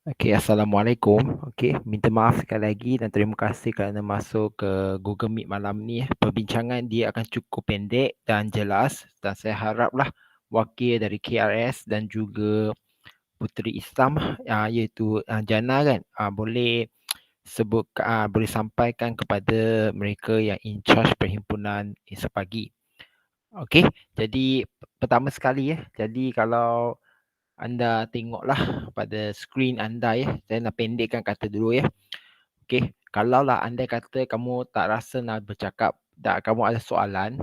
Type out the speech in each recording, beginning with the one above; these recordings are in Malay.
Okey, Assalamualaikum. Okey, minta maaf sekali lagi dan terima kasih kerana masuk ke Google Meet malam ni. Perbincangan dia akan cukup pendek dan jelas dan saya haraplah wakil dari KRS dan juga Puteri Islam iaitu Jana kan boleh boleh sampaikan kepada mereka yang in charge perhimpunan esok pagi. Okey, jadi pertama sekali jadi kalau anda tengoklah pada skrin anda saya nak pendekkan kata dulu Okey, kalaulah anda kata kamu tak rasa nak bercakap, tak kamu ada soalan,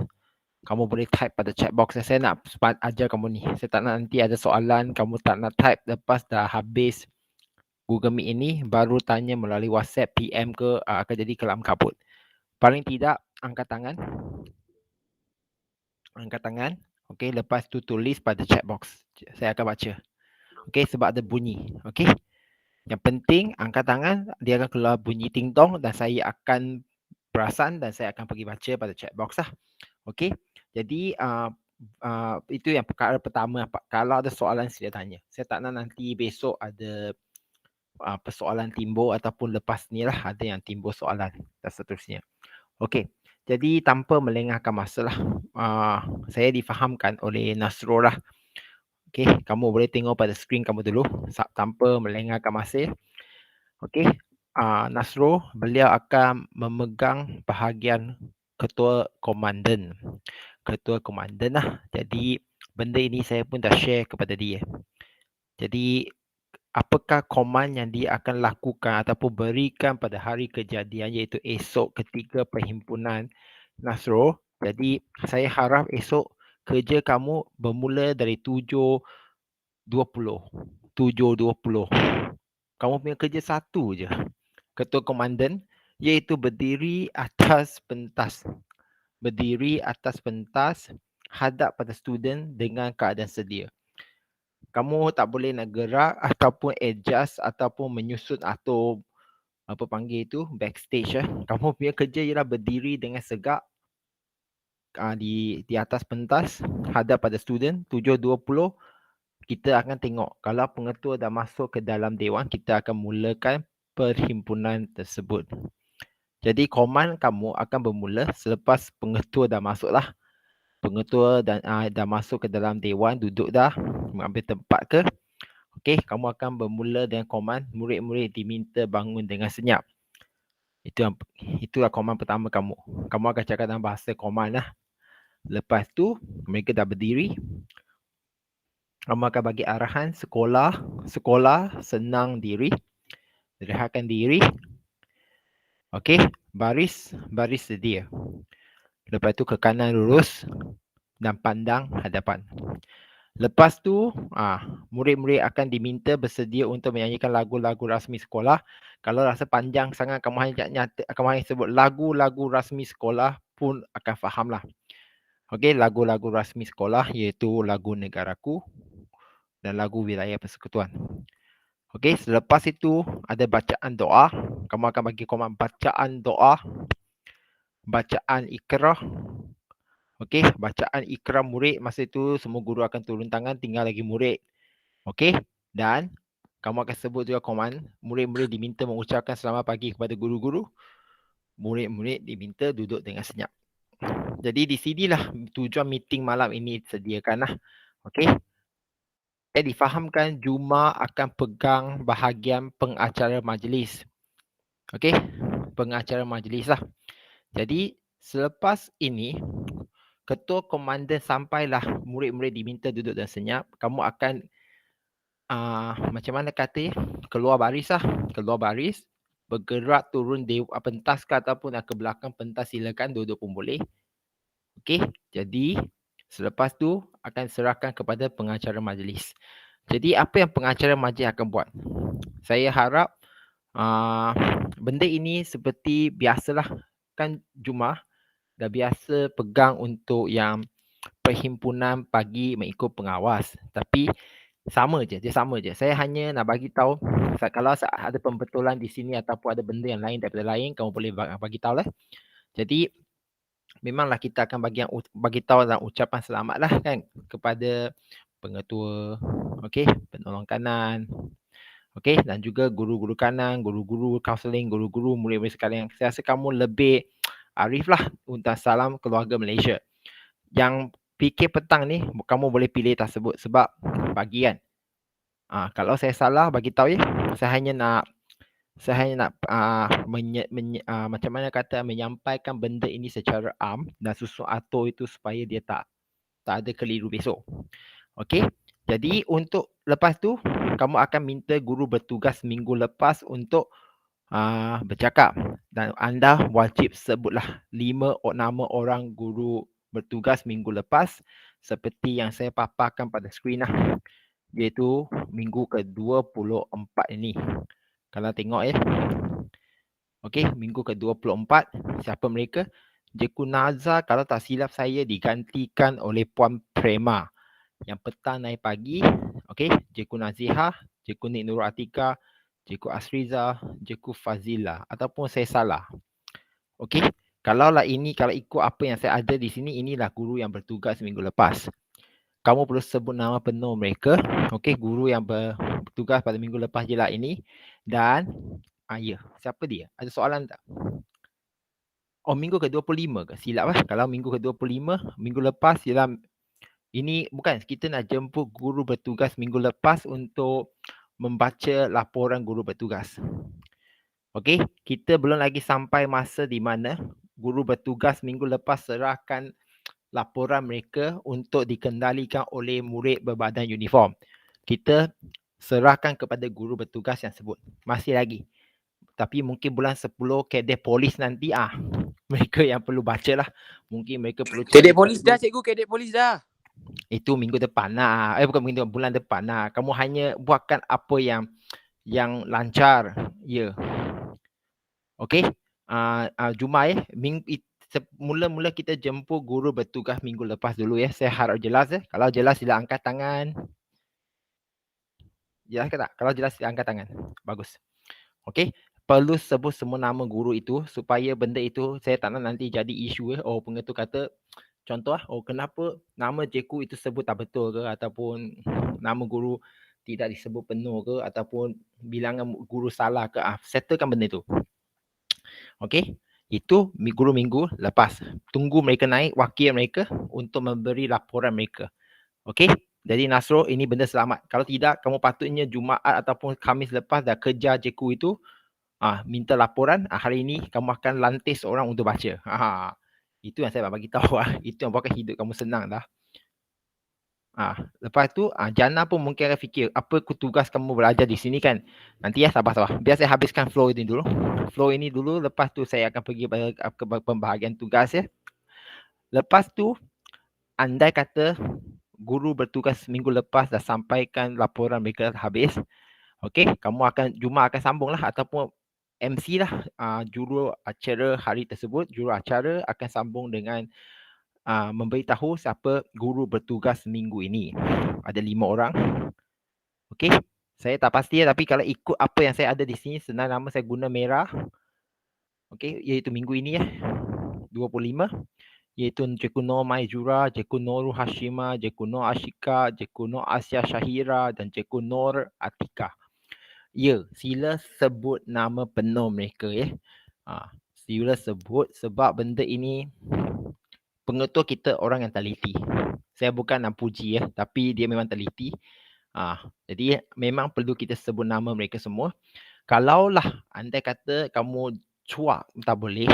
kamu boleh type pada chat box. Saya nak ajar kamu ni. Saya tak nak nanti ada soalan, kamu tak nak type lepas dah habis Google Meet ini, baru tanya melalui WhatsApp, PM ke, akan jadi kelam kabut. Paling tidak, angkat tangan. Angkat tangan. Okey, lepas tu tulis pada chat box. Saya akan baca. Okey, sebab ada bunyi. Okey. Yang penting angkat tangan, dia akan keluar bunyi ting tong dan saya akan perasan dan saya akan pergi baca pada chat box lah. Okey. Jadi itu yang perkara pertama. Kalau ada soalan sila tanya. Saya tak nak nanti besok ada persoalan timbul ataupun lepas ni lah ada yang timbul soalan dan seterusnya. Okey. Jadi tanpa melengahkan masa lah, saya difahamkan oleh Nasrul lah. Okey, kamu boleh tengok pada skrin kamu dulu tanpa melengahkan masa. Okey, Nasrul, beliau akan memegang bahagian ketua komandan. Ketua komandan lah. Jadi benda ini saya pun dah share kepada dia. Jadi apakah koman yang dia akan lakukan ataupun berikan pada hari kejadian iaitu esok ketika perhimpunan Nasrul. Jadi saya harap esok kerja kamu bermula dari 7.20. 7.20. Kamu punya kerja satu je. Ketua komandan iaitu berdiri atas pentas. Berdiri atas pentas hadap pada student dengan keadaan sedia. Kamu tak boleh nak gerak ataupun adjust ataupun menyusun atau apa panggil itu backstage. Kamu punya kerja ialah berdiri dengan segak di atas pentas hadap pada student. 7.20 kita akan tengok kalau pengetua dah masuk ke dalam dewan, kita akan mulakan perhimpunan tersebut. Jadi koman kamu akan bermula selepas pengetua dah masuk lah. Pengetua dah masuk ke dalam dewan, duduk dah, mengambil tempat ke. Okey, kamu akan bermula dengan koman, murid-murid diminta bangun dengan senyap. Itulah koman pertama kamu. Kamu akan cakap dalam bahasa koman lah. Lepas tu, mereka dah berdiri. Kamu akan bagi arahan sekolah senang diri. Rehatkan diri. Okey, baris sedia. Lepas tu ke kanan lurus dan pandang hadapan. Lepas tu, murid-murid akan diminta bersedia untuk menyanyikan lagu-lagu rasmi sekolah. Kalau rasa panjang sangat, kamu hanya sebut lagu-lagu rasmi sekolah pun akan fahamlah. Okey, lagu-lagu rasmi sekolah iaitu lagu Negaraku dan lagu Wilayah Persekutuan. Okey, selepas itu ada bacaan doa. Kamu akan bagi komand bacaan doa, bacaan ikrah. Okey, bacaan ikrah murid masa itu semua guru akan turun tangan, tinggal lagi murid. Okey, dan kamu akan sebut juga komand murid-murid diminta mengucapkan selamat pagi kepada guru-guru. Murid-murid diminta duduk dengan senyap. Jadi di sinilah tujuan meeting malam ini disediakan lah. Okey. Saya difahamkan Juma akan pegang bahagian pengacara majlis. Okey, pengacara majlis lah. Jadi selepas ini, ketua komandan sampailah murid-murid diminta duduk dan senyap. Kamu akan macam mana kata keluar baris lah. Keluar baris, bergerak turun pentas ke ataupun ke belakang pentas, silakan duduk pun boleh. Okey, jadi selepas tu akan serahkan kepada pengacara majlis. Jadi apa yang pengacara majlis akan buat? Saya harap benda ini seperti biasalah, kan Jumaah dah biasa pegang untuk yang perhimpunan pagi mengikut pengawas. Tapi sama je. Saya hanya nak bagi tahu kalau ada pembetulan di sini ataupun ada benda yang lain daripada lain, kamu boleh bagi tahu lah. Jadi memanglah kita akan bagi tahu dan ucapan selamat lah kan kepada pengetua, okey, penolong kanan, Okey, dan juga guru-guru kanan, guru-guru kaunseling, guru-guru murid-murid sekalian. Saya rasa kamu lebih arif lah untuk salam keluarga Malaysia. Yang fikir petang ni, kamu boleh pilih tersebut sebab pagi kan. Kalau saya salah, bagi tahu ya. Saya hanya nak macam mana kata menyampaikan benda ini secara am dan susun atur itu supaya dia tak ada keliru besok. Okey. Jadi untuk lepas tu kamu akan minta guru bertugas minggu lepas untuk bercakap dan anda wajib sebutlah 5 nama orang guru bertugas minggu lepas seperti yang saya paparkan pada skrin lah, iaitu minggu ke-24 ini. Kalau tengok ya. Okey, minggu ke-24 siapa mereka? Cikgu Nazar kalau tak silap saya digantikan oleh Puan Prema. Yang petang naik pagi, okey, Cikgu Nazihah, Cikgu Nik Nurul Atika, Cikgu Asriza, Cikgu Fazila ataupun saya salah. Okey, kalau ikut apa yang saya ada di sini, inilah guru yang bertugas minggu lepas. Kamu perlu sebut nama penuh mereka. Okey, guru yang bertugas pada minggu lepas je lah ini. Dan, ya, siapa dia? Ada soalan tak? Oh, minggu ke-25 ke? Silap lah. Kalau minggu ke-25, minggu lepas ialah ini bukan, kita nak jemput guru bertugas minggu lepas untuk membaca laporan guru bertugas. Okey, kita belum lagi sampai masa di mana guru bertugas minggu lepas serahkan laporan mereka untuk dikendalikan oleh murid berbadan uniform. Kita serahkan kepada guru bertugas yang sebut. Masih lagi. Tapi mungkin bulan 10 kadet polis nanti mereka yang perlu baca lah. Mungkin mereka perlu Kadet polis dah cikgu, kadet polis dah. Itu minggu depan lah. Bukan minggu depan, bulan depan lah. Kamu hanya buatkan apa yang lancar. Ya. Okey. Jumaat mula-mula kita jemput guru bertugas minggu lepas dulu ya. Saya harap jelas ya. Kalau jelas sila angkat tangan. Jelas ke tak? Kalau jelas sila angkat tangan. Bagus. Okey. Perlu sebut semua nama guru itu supaya benda itu saya tak nak nanti jadi isu ya. Oh, pengetua kata contoh kenapa nama cikgu itu sebut tak betul ke ataupun nama guru tidak disebut penuh ke ataupun bilangan guru salah ke. Settlekan benda itu. Okey. Itu guru minggu lepas. Tunggu mereka naik wakil mereka untuk memberi laporan mereka. Okey. Jadi Nasro, ini benda selamat. Kalau tidak, kamu patutnya Jumaat ataupun Khamis lepas dah kejar cikgu itu. Minta laporan. Hari ini kamu akan lantis orang untuk baca. Itu yang saya nak bagi tahu. Itu yang buatkan hidup kamu senang dah. Lepas tu Jana pun mungkin akan fikir apa tugas kamu belajar di sini kan. Nanti ya sabar. Biar saya habiskan flow ini dulu. Lepas tu saya akan pergi ke pembahagian tugas ya. Lepas tu andai kata guru bertugas minggu lepas dah sampaikan laporan mereka habis. Okey, Jumaat akan sambung lah ataupun MC lah juru acara hari tersebut. Juru acara akan sambung dengan memberitahu siapa guru bertugas minggu ini. Ada 5 orang. Okey. Saya tak pasti tapi kalau ikut apa yang saya ada di sini, senang nama saya guna merah. Okey, iaitu minggu ini 25. Iaitu Cikgu Nur Maizura, Cikgu Nur Hashima, Cikgu Nur Ashika, Cikgu Nur Asya Syahira dan Cikgu Nur Atika. Ya, sila sebut nama penuh mereka ya. Sila sebut sebab benda ini pengetua kita orang yang teliti. Saya bukan nak puji tapi dia memang teliti. Jadi memang perlu kita sebut nama mereka semua. Kalaulah andai kata kamu cuak tak boleh,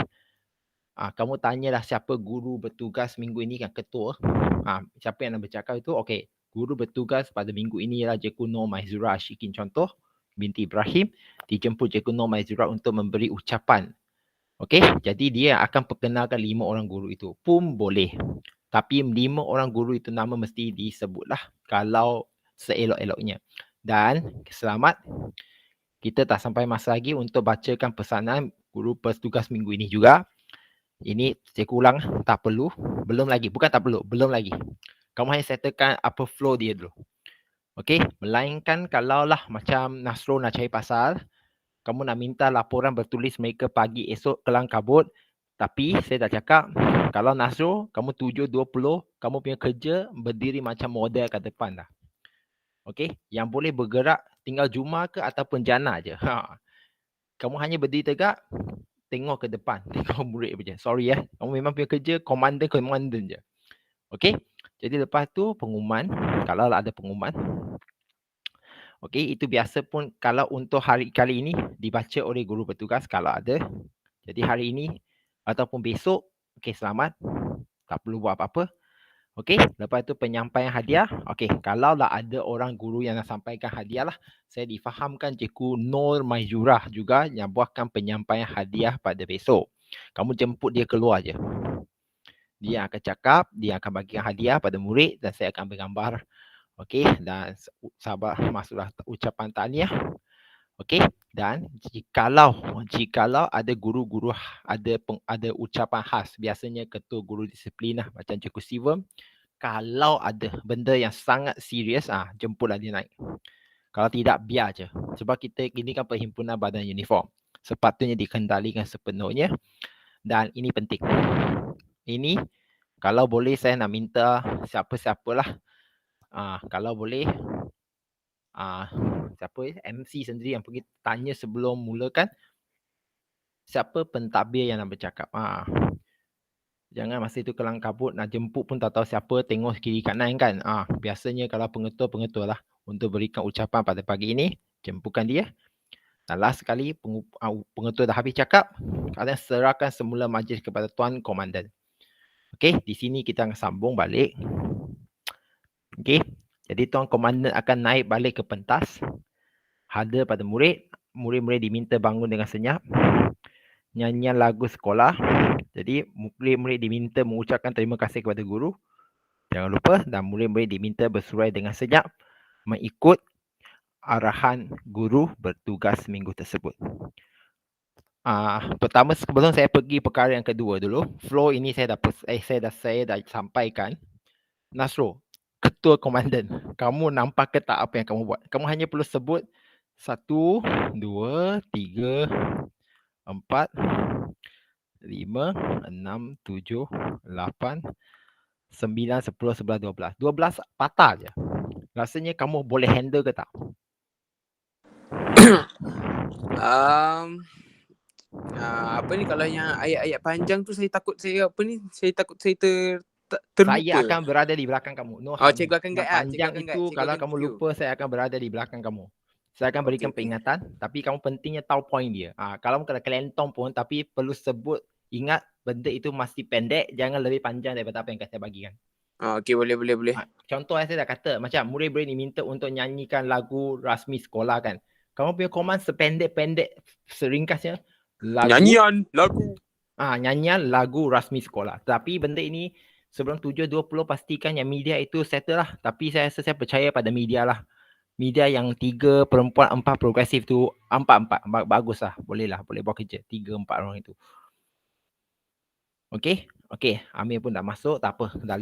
kamu tanyalah siapa guru bertugas minggu ini kan ketua. Siapa yang nak bercakap itu, okey. Guru bertugas pada minggu ini ialah Cikgu Nur Maizura Ashikin contoh binti Ibrahim. Dijemput Cikgu Nur Maizura untuk memberi ucapan. Okey, jadi dia akan perkenalkan 5 orang guru itu pun boleh. Tapi 5 orang guru itu nama mesti disebutlah kalau seelok-eloknya. Dan selamat, kita tak sampai masa lagi untuk bacakan pesanan guru bertugas minggu ini juga. Ini saya ulang, tak perlu. Belum lagi, bukan tak perlu, belum lagi. Kamu hanya settlekan apa flow dia dulu. Okey, melainkan kalaulah macam Nasro nak cari pasal, kamu nak minta laporan bertulis mereka pagi esok kelang kabut. Tapi saya dah cakap, kalau Nasro, kamu 7.20, kamu punya kerja berdiri macam model kat depan dah. Okey, yang boleh bergerak tinggal Juma ke ataupun Jana je. Kamu hanya berdiri tegak, tengok ke depan, tengok murid je. Sorry kamu memang punya kerja komandan je. Okey. Jadi lepas tu pengumuman, kalau ada pengumuman. Okey, itu biasa pun kalau untuk hari kali ini dibaca oleh guru bertugas kalau ada. Jadi hari ini ataupun besok, okey selamat. Tak perlu buat apa-apa. Okey, lepas tu penyampaian hadiah. Okey, kalaulah ada orang guru yang nak sampaikan hadiah lah, saya difahamkan Cikgu Nur Maizurah juga yang buatkan penyampaian hadiah pada besok. Kamu jemput dia keluar je. Dia akan cakap, dia akan bagikan hadiah pada murid dan saya akan bergambar. Okey, dan sahabat masuklah ucapan tahniah. Okey, dan jikalau ada guru-guru ada ucapan khas, biasanya ketua guru disiplin lah macam Cikgu Sivam, kalau ada benda yang sangat serius jemputlah dia naik. Kalau tidak biar je. Sebab kita ini kan perhimpunan badan uniform. Sepatutnya dikendalikan sepenuhnya dan ini penting. Ini kalau boleh saya nak minta siapa-siapalah kalau boleh siapa MC sendiri yang pergi tanya sebelum mulakan siapa pentadbir yang nak bercakap. Jangan masa itu kelang kabut nak jemput pun tak tahu siapa, tengok kiri kanan kan. Biasanya kalau pengetua lah untuk berikan ucapan pada pagi ini, jemputkan dia. Dan last sekali pengetua dah habis cakap, kalian serahkan semula majlis kepada Tuan Komandan. Okey, di sini kita akan sambung balik. Okey, jadi Tuan Komandan akan naik balik ke pentas. Hada pada murid diminta bangun dengan senyap. Nyanyian lagu sekolah. Jadi murid-murid diminta mengucapkan terima kasih kepada guru. Jangan lupa, dan murid-murid diminta bersurai dengan senyap mengikut arahan guru bertugas minggu tersebut. Pertama sebelum saya pergi perkara yang kedua dulu, flow ini saya dah sampaikan. Nasro, ketua komandan, kamu nampak ke tak apa yang kamu buat? Kamu hanya perlu sebut 1, 2, 3, 4, 5, 6, 7, 8, 9, 10, 11, 12. 12 patah je. Rasanya kamu boleh handle ke tak? Apa ni kalau yang ayat-ayat panjang tu saya takut saya terlupa. Saya akan berada di belakang kamu. Cikgu akan guide panjang itu kalau kamu lupa, saya akan berada di belakang kamu. Saya akan berikan peringatan, tapi kamu pentingnya tahu poin dia. Kalau kena kelentong pun, tapi perlu sebut, ingat benda itu masih pendek, jangan lebih panjang daripada apa yang saya bagikan. Okey, boleh. Contoh saya dah kata, macam murid-murid diminta untuk nyanyikan lagu rasmi sekolah kan. Kamu punya command sependek-pendek, seringkasnya nyanyian lagu rasmi sekolah. Tapi benda ini sebelum 7.20 pastikan yang media itu settle lah. Tapi saya rasa saya percaya pada media lah. Media yang 3 perempuan 4 progresif tu 4 bagus lah. Boleh buat kerja 3-4 orang itu. Okey, Amir pun dah masuk, tak apa. Dah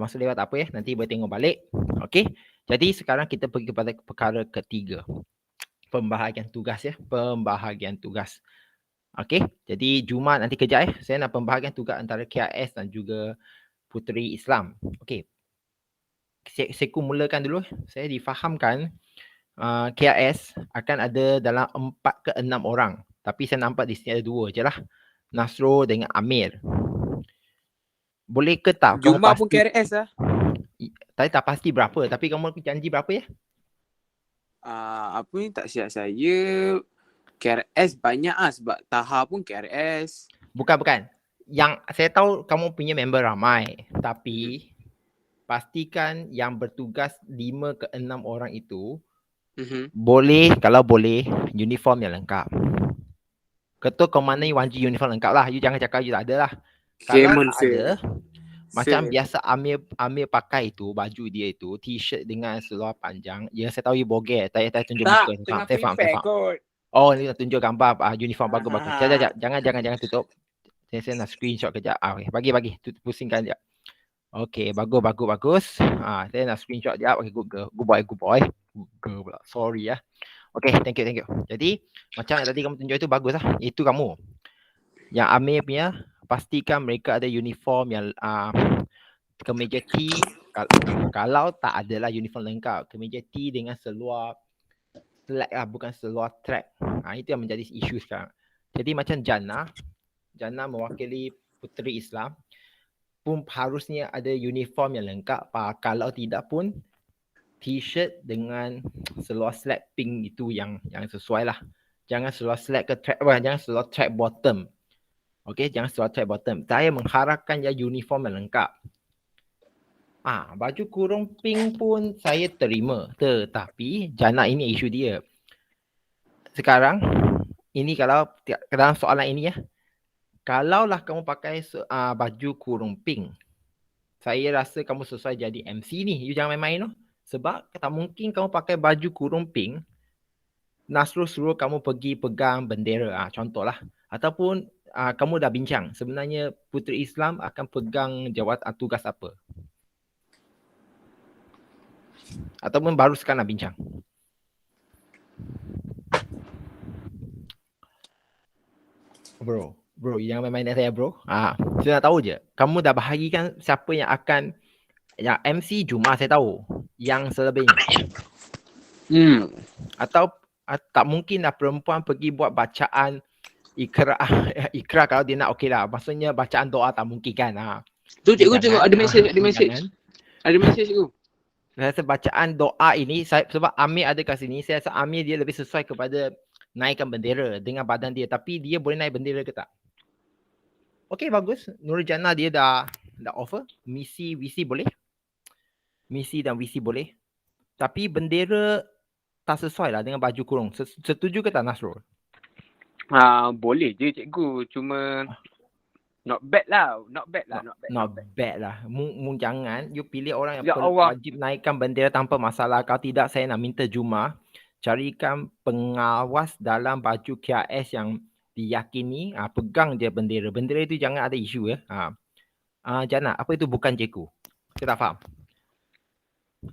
masuk lewat tak apa ya. Nanti boleh tengok balik. Okey. Jadi sekarang kita pergi kepada perkara ketiga. Pembahagian tugas ya. Okey. Jadi Jumaat nanti kejap saya nak pembahagian tugas antara KIS dan juga Puteri Islam. Okey. Saya mulakan dulu. Saya difahamkan KIS akan ada dalam 4 ke 6 orang. Tapi saya nampak di sini ada 2 je lah. Nasro dengan Amir. Boleh ke tak? Juma pun KRS lah. Saya tak pasti berapa. Tapi kamu janji berapa ya? Apa ni tak silap saya. KRS banyak sebab Taha pun KRS. Bukan. Yang saya tahu kamu punya member ramai. Tapi pastikan yang bertugas 5 ke 6 orang itu boleh, kalau boleh, uniform yang lengkap. Ketua komandan wajib uniform lengkap lah. You jangan cakap you tak ada lah. Kalau tak ada, macam biasa Amir pakai itu, baju dia itu, t-shirt dengan seluar panjang. Ya, saya tahu you bogel. Tak tunjuk muka. Saya faham. Oh, ni nak tunjuk gambar uniform bagus. Sekejap. Jangan tutup. Saya nak screenshot kejap. Okay, bagi. Pusingkan sekejap. Okay, bagus. Saya nak screenshot sekejap. Okay, good boy. Good pula. Sorry ya. Okay, thank you. Jadi, macam yang tadi kamu tunjuk itu bagus lah. Itu kamu. Yang Amir punya, pastikan mereka ada uniform yang kemeja T Kalau tak adalah uniform lengkap, kemeja T dengan seluar slack lah, bukan seluar track. Itu yang menjadi isu sekarang. Jadi macam Jannah mewakili puteri Islam pun harusnya ada uniform yang lengkap. Kalau tidak pun t-shirt dengan seluar slack pink itu yang sesuai lah. Jangan seluar slack ke track, jangan seluar track bottom. Okey, jangan seluar track bottom. Saya mengharapkan ya uniform yang lengkap. Baju kurung pink pun saya terima. Tetapi Jannah ini isu dia. Sekarang ini kalau dalam soalan ini ya, kalaulah kamu pakai baju kurung pink, saya rasa kamu sesuai jadi MC ni. You jangan main-main. Sebab tak mungkin kamu pakai baju kurung pink, Nasrul suruh kamu pergi pegang bendera. Contohlah. Ataupun kamu dah bincang sebenarnya Puteri Islam akan pegang jawatan tugas apa. Ataupun baru sekarang nak bincang. Bro, jangan main-main dengan saya bro. Saya nak tahu je. Kamu dah bahagikan siapa yang akan, yang MC Juma saya tahu. Yang selebihnya. Atau tak mungkin lah perempuan pergi buat bacaan ikrar kalau dia nak okey lah. Maksudnya bacaan doa tak mungkin kan. Tu cikgu tengok ada mesej, Ada mesej cikgu. Saya rasa bacaan doa ini, sebab Amir ada kat sini, saya rasa Amir dia lebih sesuai kepada naikkan bendera dengan badan dia. Tapi dia boleh naik bendera ke tak? Okey, bagus. Nurul Jannah dia dah offer. Misi VC boleh. Misi dan VC boleh. Tapi bendera tak sesuai lah dengan baju kurung. Setuju ke tak Nasrul? Boleh je cikgu. Cuma not bad lah. Not bad lah. Mu jangan you pilih orang yang Ya wajib naikkan bendera tanpa masalah. Kalau tidak saya nak minta Juma carikan pengawas dalam baju KRS yang diyakini pegang je bendera. Bendera itu jangan ada isu ya. Jannah, apa itu bukan cikgu? Saya tak faham.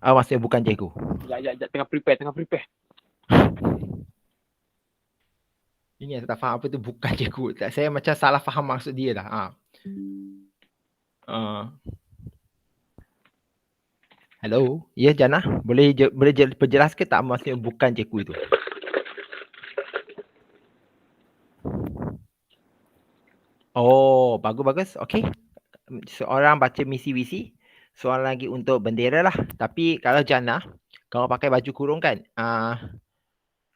Maksudnya bukan cikgu. Ya, tengah prepare. Ini saya tak faham apa itu bukan cikgu. Saya macam salah faham maksud dia dah. Hello, ya Jannah, boleh perjelas ke tak maksudnya bukan cikgu itu? Oh, bagus. Okey. Seorang baca misi VC, seorang lagi untuk bendera lah. Tapi kalau Jannah, kalau pakai baju kurung kan,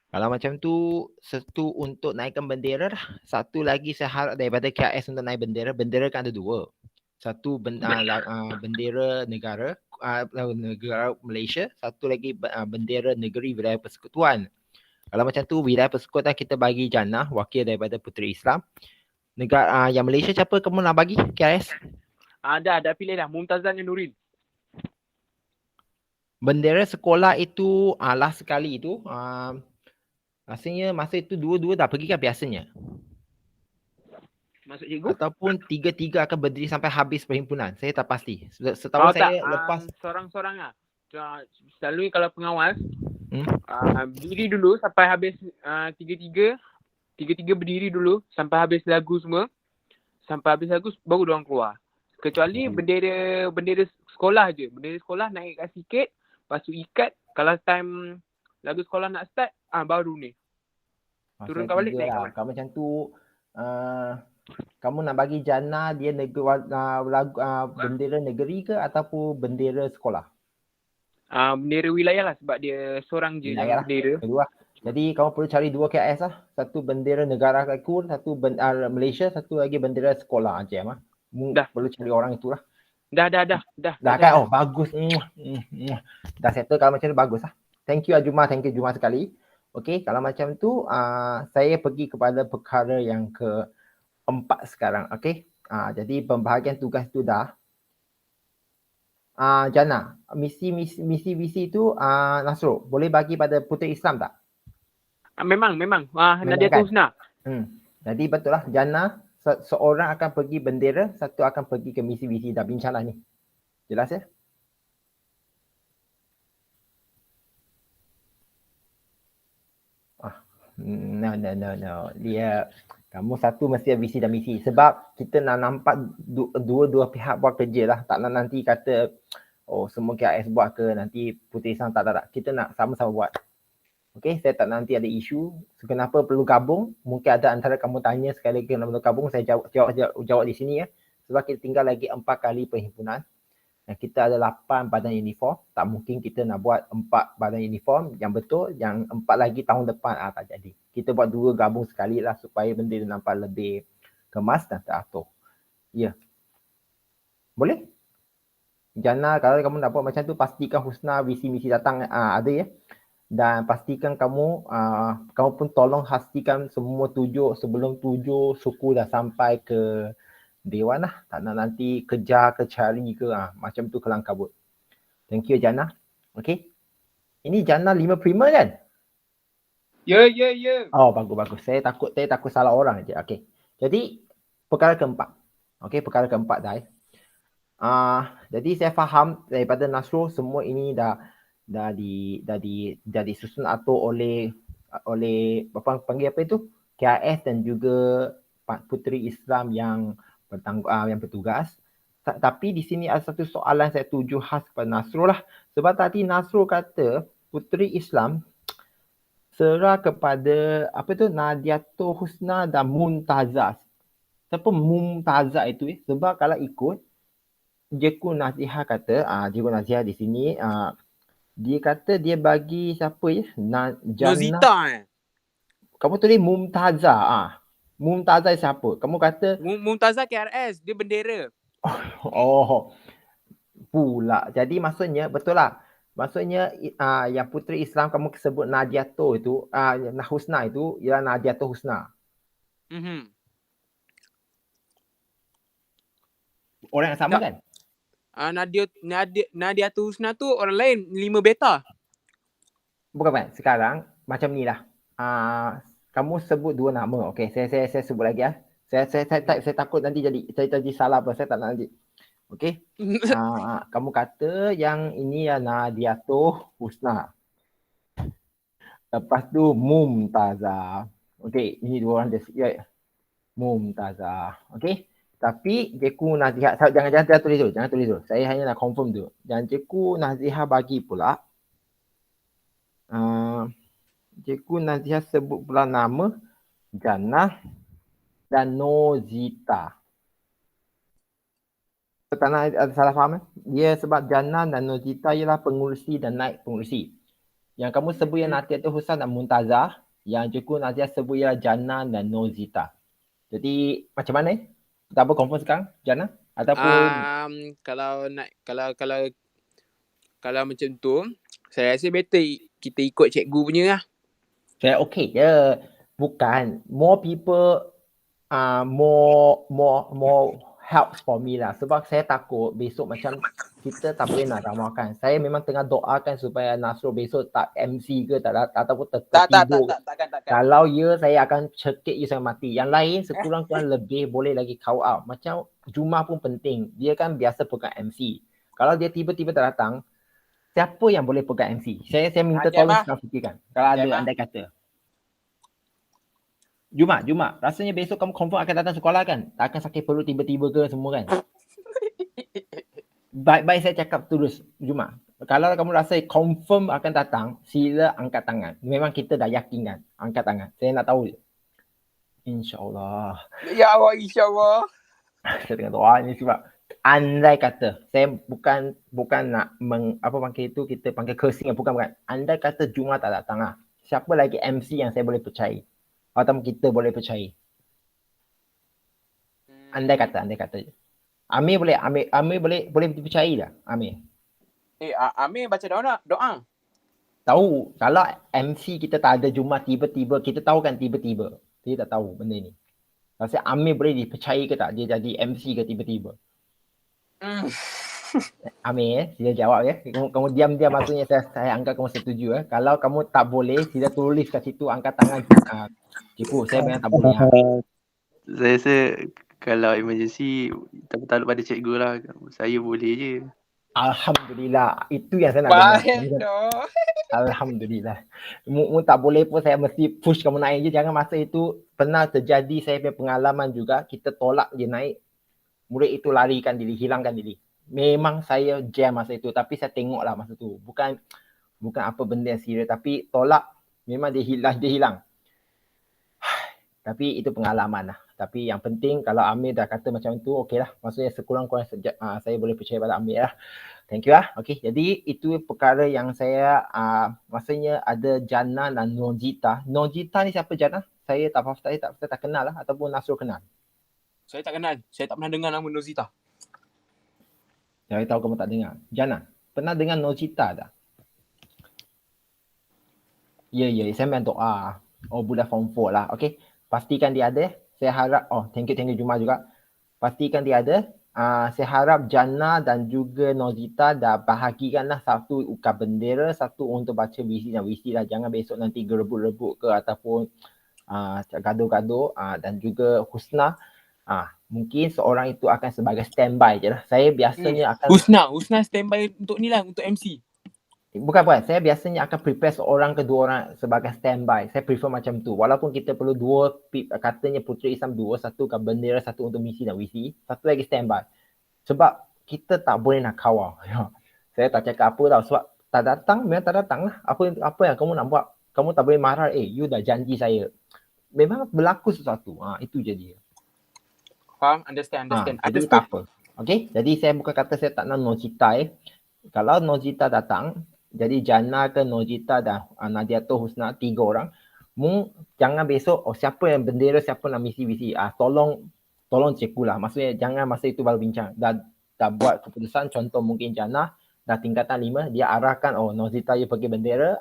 kalau macam tu, satu untuk naikkan bendera lah. Satu lagi saya harap daripada KRS untuk naik bendera. Bendera kan ada dua. Satu bendera negara Malaysia. Satu lagi bendera negeri wilayah persekutuan. Kalau macam tu wilayah persekutuan kita bagi Jannah, wakil daripada Puteri Islam. Negara yang Malaysia siapa kamu nak bagi KRS? Dah pilih dah. Mumtazan dan Nurin. Bendera sekolah itu last sekali itu rasanya masa itu dua-dua dah pergi kan biasanya. Maksud cikgu? Ataupun tiga-tiga akan berdiri sampai habis perhimpunan. Saya tak pasti. Setahu saya lepas sorang-sorang lah. Selalu kalau pengawas berdiri dulu sampai habis tiga-tiga berdiri dulu sampai habis lagu semua. Sampai habis lagu baru diorang keluar. Kecuali bendera sekolah je. Bendera sekolah naikkan sikit, lepas tu ikat. Kalau time lagu sekolah nak start, baru ni. Turunkan balik, naikkan balik. Kalau macam tu, kamu nak bagi Jannah dia bendera negeri ke ataupun bendera sekolah? Bendera wilayah lah sebab dia seorang je yang bendera. Kedua. Jadi kamu perlu cari dua KS lah. Satu bendera negara aku, satu Malaysia, satu lagi bendera sekolah je mah. Perlu cari orang itulah. Dah kan? Oh, bagus. Dah settle kalau macam tu bagus lah. Thank you Juma sekali. Okey, kalau macam tu saya pergi kepada perkara yang keempat sekarang. Okey. Jadi pembahagian tugas tu dah. Jannah, misi itu Nasrul, boleh bagi pada Puteri Islam tak? Memang. Nadia Husna. Jadi betul lah Jannah, seorang akan pergi bendera, satu akan pergi ke misi VC. Dah bincang lah ni. Jelas ya? No. Dia, kamu satu mesti VC dan misi. Sebab kita nak nampak dua-dua pihak buat kerja lah. Tak nak nanti kata oh semua KRS buat ke, nanti Puteri Islam tak. Kita nak sama-sama buat. Okay, saya tak nanti ada isu. So, kenapa perlu gabung? Mungkin ada antara kamu tanya sekali lagi kenapa perlu gabung. Saya jawab di sini ya. Sebab kita tinggal lagi 4 kali perhimpunan. Dan kita ada 8 badan uniform. Tak mungkin kita nak buat 4 badan uniform. Yang betul, yang 4 lagi tahun depan tak jadi. Kita buat 2 gabung sekali lah supaya benda dia nampak lebih kemas dan teratur. Ya. Boleh? Jana, kalau kamu nak buat macam tu, pastikan Husna visi misi datang ada ya. Dan pastikan kamu pun tolong pastikan semua sebelum 7 suku dah sampai ke Dewan lah. Tak nak nanti kejar ke cari ke macam tu kelang kabut. Thank you Jana. Okay. Ini Jana 5 prima kan? Ya. Oh bagus. Saya takut salah orang je. Okay. Jadi perkara keempat. Okay, perkara keempat dah. Jadi saya faham daripada Nasrul semua ini dah disusun atur oleh apa panggil apa itu? KRS dan juga Puteri Islam yang bertugas. Tapi di sini ada satu soalan saya tuju khas kepada Nasrul lah. Sebab tadi Nasrul kata Puteri Islam serah kepada apa tu Nadiatul Husna dan Mumtazah. Siapa Mumtazah itu? Sebab kalau ikut Cikgu Nazihah kata, Cikgu Nazihah di sini dia kata dia bagi siapa ya? Nozita Kamu tulis Mumtazah. Mumtazah siapa? Kamu kata Mumtazah KRS, dia bendera. Oh. Pula. Jadi maksudnya betul lah. Maksudnya yang Puteri Islam kamu sebut Nadiatul itu, Husna itu ialah Nadiatul Husna. Orang yang sama kan? Nadiatul Husna tu orang lain 5 beta. Bukan kan? Sekarang macam ni lah. Kamu sebut 2 nama. Okey, saya sebut lagi ya. Saya takut nanti jadi salah apa. Saya tak nak nanti. Okey. Kamu kata yang ini ya Nadiatul Husna. Lepas tu Mumtazah. Okey, ini 2 orang dia. Mumtazah. Okey. Tapi Cikgu Nazihah, jangan tulis dulu. Saya hanya nak confirm dulu. Dan Cikgu Nazihah bagi pula Cikgu Nazihah sebut pula nama Jannah dan Nozita. Tak nak ada salah faham. Dia sebab Jannah dan Nozita ialah pengurusi dan naik pengurusi. Yang kamu sebut yang Nadiatul Husna dan Mumtazah, yang Cikgu Nazihah sebut ialah Jannah dan Nozita. Jadi macam mana? Tak apa confirm sekarang Jannah ataupun kalau macam tu saya rasa better kita ikut cikgu punya lah. Saya okey je. Bukan more people more helps for me lah. Sebab saya takut besok macam kita tak boleh nak ramalkan. Saya memang tengah doakan supaya Nasrul besok tak MC ke ataupun tertidur. Takkan. Kalau ya, saya akan cekik you sampai mati. Yang lain sekurang-kurang lebih boleh lagi kau out. Macam Jumah pun penting. Dia kan biasa pegang MC. Kalau dia tiba-tiba tak datang, siapa yang boleh pegang MC? Saya minta tolong sekarang fikirkan. Kalau ada andai kata. Jumat. Rasanya besok kamu confirm akan datang sekolah kan? Tak akan sakit perut tiba-tiba ke semua kan? Baik-baik saya cakap terus Jumat. Kalau kamu rasa confirm akan datang, sila angkat tangan. Memang kita dah yakin kan? Angkat tangan. Saya nak tahu. InsyaAllah. Ya Allah, insyaAllah. Saya tengah doa ni sebab andai kata, saya bukan nak apa panggil itu, kita panggil cursing. Bukan. Andai kata Jumat tak datang lah. Siapa lagi MC yang saya boleh percaya? Atau kita boleh percaya? Andai kata je. Amir boleh dipercayai dah. Amir. Amir baca doa. Tahu. Kalau MC kita tak ada Jumat tiba-tiba, kita tahu kan tiba-tiba. Dia tak tahu benda ni. Rasa Amir boleh dipercayai ke tak dia jadi MC ke tiba-tiba? Amir, sila jawab ya. Kamu diam-diam maksudnya saya anggap kamu setuju ya. Kalau kamu tak boleh, sila tulis kat situ angkat tangan. Cikgu, saya memang tak boleh. Saya rasa kalau emergency tak pada cikgu lah. Saya boleh je. Alhamdulillah. Itu yang saya nak dengar. Alhamdulillah. Mu tak boleh pun saya mesti push kamu naik je. Jangan masa itu pernah terjadi saya punya pengalaman juga. Kita tolak dia naik. Murid itu larikan diri, hilangkan diri. memang saya jam masa itu, tapi saya tengok lah masa tu. Bukan apa benda yang serius, tapi tolak memang dia hilang. Tapi itu pengalaman lah. Tapi yang penting kalau Amir dah kata macam tu, okey lah. Maksudnya sekurang-kurang saya boleh percaya pada Amir lah. Thank you lah. Okey, jadi itu perkara yang saya, maksudnya ada Jannah dan Nojita. Nojita ni siapa Jannah? Saya tak kenal lah, ataupun Nasrul kenal. Saya tak kenal. Saya tak pernah dengar nama Nozita. Saya tahu kamu tak dengar. Jannah, pernah dengar Nojita tak? Ya, saya main doa. Oh, budak form 4 lah. Okey, pastikan dia ada. Saya harap, thank you Juma juga. Pastikan dia ada. Saya harap Jannah dan juga Nozita dah bahagikanlah satu ukar bendera, satu untuk baca visi dan visi lah. Jangan besok nanti gerebut-rebut ke ataupun gaduh-gaduh. Dan juga Husna, mungkin seorang itu akan sebagai standby je lah. Saya biasanya akan... Husna standby untuk ni lah, untuk MC. Bukan. Saya biasanya akan prepare seorang ke dua orang sebagai standby. Saya prefer macam tu. Walaupun kita perlu dua, katanya Puteri Islam dua, satu ke bendera, satu untuk misi dan visi, satu lagi standby. Sebab kita tak boleh nak kawal. Saya tak cakap apa tau. Sebab tak datang, memang tak datang lah. Apa yang kamu nak buat? Kamu tak boleh marah. You dah janji saya. Memang berlaku sesuatu. Itu je dia. Faham? Understand. Jadi tak apa. Okay? Jadi saya bukan kata saya tak nak Nojita. Kalau Nojita datang, jadi Jannah ke Nojita dan Nadiato Husna, 3 orang. Jangan besok, siapa yang bendera, siapa nak misi-visi. Tolong cikgu lah. Maksudnya jangan masa itu baru bincang. Dah buat keputusan, contoh mungkin Jannah, dah tingkatan 5, dia arahkan, Nojita dia pergi bendera,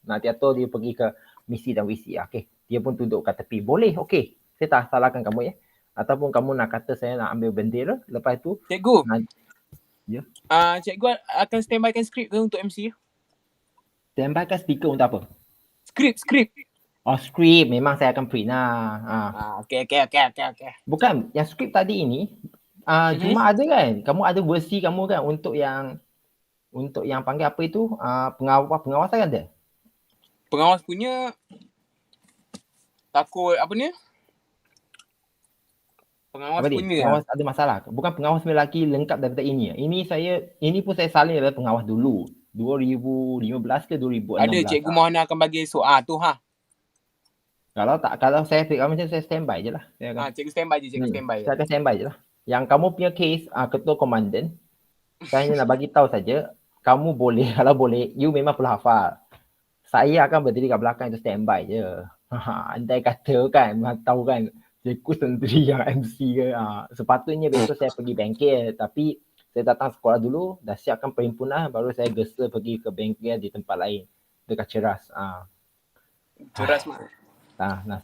Nadiato dia pergi ke misi dan visi. Okay. Dia pun duduk kat tepi. Boleh, okay. Saya tak salahkan kamu ya. Ataupun kamu nak kata saya nak ambil bendera, lepas tu... Cikgu. Ya. Cikgu akan standbykan skrip ke untuk MC? Standbykan speaker untuk apa? Skrip. Skrip. Memang saya akan print lah. Okay. Bukan. Yang skrip tadi ini, cuma ada kan? Kamu ada versi kamu kan untuk yang panggil apa itu? Pengawasan ada? Pengawas punya takut apa ni? Pengawas ada masalah. Bukan pengawas lelaki lengkap daripada ini. Ini pun saya salin daripada pengawas dulu. 2015 ke 2016. Ada Cikgu Mohana akan bagi esok. Tu Kalau saya macam saya standby je lah. Cikgu standby je. Saya akan standby je lah. Yang kamu punya case, ketua komandan, saya hanya nak bagi tahu saja, kamu boleh, kalau boleh, you memang perlu hafal. Saya akan berdiri kat belakang itu standby je. Andai kata kan, tahu kan, cikgu sendiri yang MC ke. Sepatutnya besok saya pergi bengkel, tapi saya datang sekolah dulu, dah siapkan perhimpunan, baru saya gesa pergi ke bengkel di tempat lain, dekat Ceras. Ceras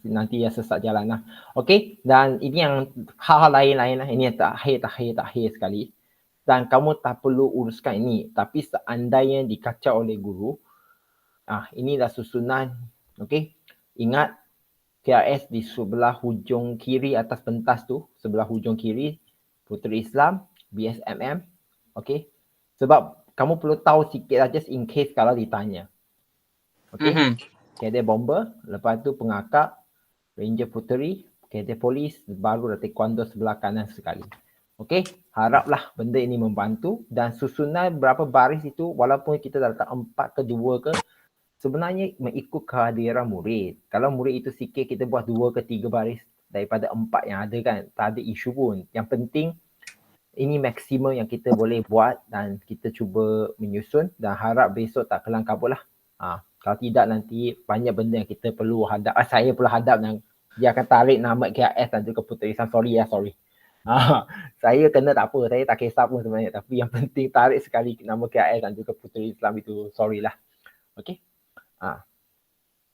nanti ya sesat jalan lah. Okey, dan ini yang hal-hal lain-lain lah. Ini yang takhir sekali. Dan kamu tak perlu uruskan ini. Tapi seandainya dikacau oleh guru, ini dah susunan. Okey, ingat KRS di sebelah hujung kiri atas pentas tu, sebelah hujung kiri, Puteri Islam, BSMM. Okey, sebab kamu perlu tahu sikit lah, just in case kalau ditanya. Okey. Kadet bomber, lepas tu pengakap, ranger puteri, kadet polis, baru dah taekwondo sebelah kanan sekali. Okey, haraplah benda ini membantu dan susunan berapa baris itu, walaupun kita dah letak 4 ke 2 ke, sebenarnya mengikut kehadiran murid. Kalau murid itu sikit, kita buat 2 ke 3 baris daripada 4 yang ada kan, tak ada isu pun. Yang penting, ini maksimum yang kita boleh buat dan kita cuba menyusun dan harap besok tak kelang kabut lah. Kalau tidak nanti banyak benda yang kita perlu hadap. Saya perlu hadap dan dia akan tarik nama KRS dan juga Puteri Islam. Sorry. Saya kena tak apa. Saya tak kisah pun sebenarnya. Tapi yang penting tarik sekali nama KRS dan juga Puteri Islam itu. Sorry lah. Okay.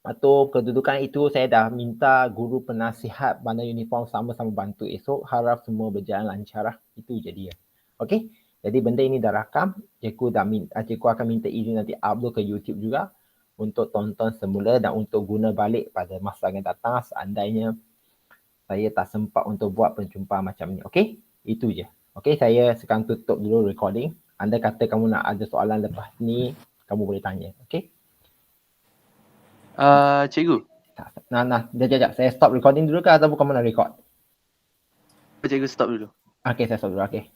Atau kedudukan itu saya dah minta guru penasihat bandar uniform sama-sama bantu esok. Harap semua berjalan lancar lah. Itu je dia. Okay. Jadi benda ini dah rakam. Cikgu akan minta izin nanti upload ke YouTube juga. Untuk tonton semula dan untuk guna balik pada masa yang datang seandainya saya tak sempat untuk buat perjumpaan macam ni. Okey? Itu je. Okey, saya sekarang tutup dulu recording. Anda kata kamu nak ada soalan lepas ni, kamu boleh tanya. Okey? Cikgu. Sekejap. Saya stop recording dulu ke ataupun kamu nak record? Cikgu stop dulu. Okey, saya stop dulu. Okey.